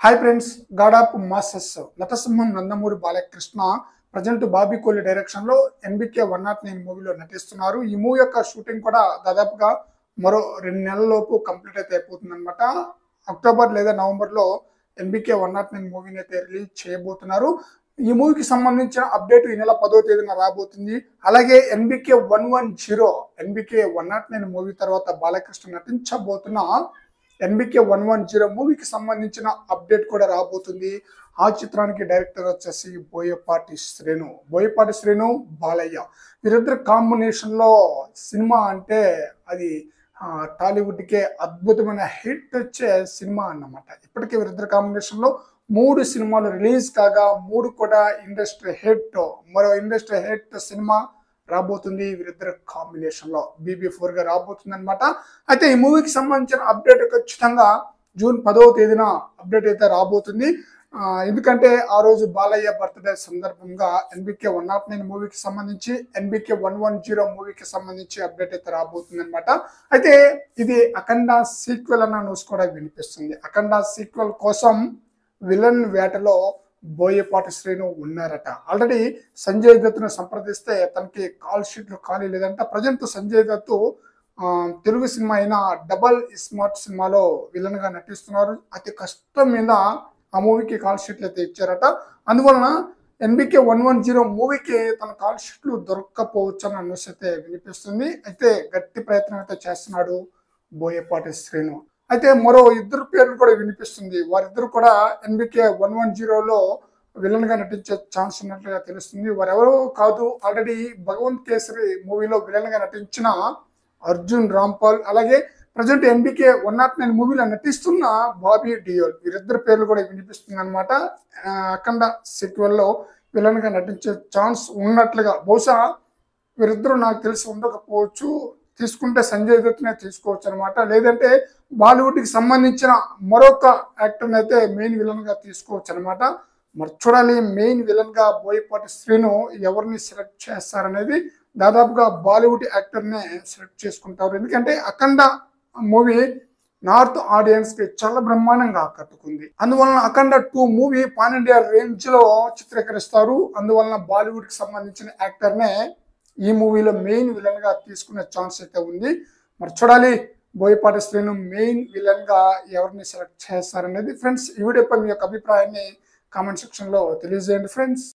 Hi friends, god of masters నటసింహం Nandamuri Balakrishna present Bobby Kohli direction లో NBK 109 మూవీలో నటిస్తున్నారు. ఈ మూవీ యొక్క షూటింగ్ కూడా దాదాపుగా మరో 2 నెలల లోపు కంప్లీట్ అయితే అయిపోతుంది అనమాట. అక్టోబర్ లేదా నవంబర్ లో ఎన్బికే 109 మూవీని అయితే రిలీజ్ చేయబోతున్నారు. ఈ మూవీకి సంబంధించిన అప్డేట్ ఈ నెల 10వ తేదీన రాబోతుంది. అలాగే ఎన్బికే 109 మూవీ తర్వాత బాలకృష్ణ నటించబోతున్న ఎన్బికే 110 మూవీకి సంబంధించిన అప్డేట్ కూడా రాబోతుంది. ఆ చిత్రానికి డైరెక్టర్ వచ్చేసి బోయపాటి శ్రీను బాలయ్య వీరిద్దరు కాంబినేషన్ లో సినిమా అంటే అది టాలీవుడ్ కే అద్భుతమైన హిట్ వచ్చే సినిమా అన్నమాట. ఇప్పటికే వీరిద్దరు కాంబినేషన్ లో 3 సినిమాలు రిలీజ్ కాగా 3 కూడా ఇండస్ట్రీ హిట్. మరో ఇండస్ట్రీ హిట్ సినిమా రాబోతుంది వీరిద్దరు కాంబినేషన్ లో BB4 గా రాబోతుంది అనమాట. అయితే ఈ మూవీకి సంబంధించిన అప్డేట్ ఖచ్చితంగా జూన్ 10వ తేదీన అప్డేట్ అయితే రాబోతుంది. ఎందుకంటే ఆ రోజు బాలయ్య బర్త్డే సందర్భంగా ఎన్బికే 109 మూవీకి సంబంధించి ఎన్బికే 110 మూవీకి సంబంధించి అప్డేట్ అయితే రాబోతుంది అనమాట. అయితే ఇది అఖండ సీక్వెల్ అన్న న్యూస్ కూడా వినిపిస్తుంది. అఖండ సీక్వెల్ కోసం విలన్ వేటలో బోయపాటి శ్రీను ఉన్నారట. ఆల్రెడీ సంజయ్ దత్తును సంప్రదిస్తే తనకి కాల్ షీట్లు ఖాళీ లేదంట. ప్రజెంట్ సంజయ్ దత్తు తెలుగు సినిమా అయిన డబల్ స్మార్ట్ సినిమాలో విలన్ గా నటిస్తున్నారు. అతి కష్టం మీద ఆ మూవీకి కాల్ షీట్లు అయితే ఇచ్చారట. అందువలన ఎన్బికే 110 మూవీకి తన కాల్ షీట్లు దొరక్కపోవచ్చు అన్న న్యూస్ అయితే వినిపిస్తుంది. అయితే గట్టి ప్రయత్నం అయితే చేస్తున్నాడు బోయపాటి శ్రీను. అయితే మరో 2 పేర్లు కూడా వినిపిస్తుంది. వారిద్దరు కూడా ఎన్బికే 110లో విలన్ గా నటించే ఛాన్స్ ఉన్నట్లుగా తెలుస్తుంది. వారెవరో కాదు, ఆల్రెడీ భగవంత్ కేసరి మూవీలో విలన్ గా నటించిన అర్జున్ రాంపాల్, అలాగే ప్రజెంట్ ఎన్బికే 109 మూవీలో నటిస్తున్న బాబీ డియోల్ వీరిద్దరు పేర్లు కూడా వినిపిస్తుంది అనమాట. అఖండ సీక్వెల్ లో విలన్ గా నటించే ఛాన్స్ ఉన్నట్లుగా. బహుశా వీరిద్దరూ నాకు తెలిసి ఉండకపోవచ్చు. తీసుకుంటే సంజయ్ దత్తునే తీసుకోవచ్చు అనమాట. లేదంటే బాలీవుడ్ కి సంబంధించిన మరొక యాక్టర్ అయితే మెయిన్ విలన్ గా తీసుకోవచ్చు అనమాట. మరి చూడాలి మెయిన్ విలన్ గా బోయపాటి శ్రీను ఎవరిని సెలెక్ట్ చేస్తారనేది. దాదాపుగా బాలీవుడ్ యాక్టర్ నే సెలెక్ట్ చేసుకుంటారు. ఎందుకంటే అఖండ మూవీ నార్త్ ఆడియన్స్ కి చాలా బ్రహ్మాండంగా ఆకట్టుకుంది. అందువలన అఖండ 2 మూవీ పాన్ ఇండియా రేంజ్ లో చిత్రీకరిస్తారు. అందువలన బాలీవుడ్ కి సంబంధించిన యాక్టర్ నే ఈ మూవీలో మెయిన్ విలన్ గా తీసుకునే ఛాన్స్ అయితే ఉంది. మరి చూడాలి బోయపాటి శ్రీను మెయిన్ విలన్ గా ఎవరిని సెలెక్ట్ చేస్తారనేది. ఫ్రెండ్స్, ఈ వీడియోపై మీ యొక్క అభిప్రాయాన్ని కామెంట్ సెక్షన్ లో తెలియజేయండి ఫ్రెండ్స్.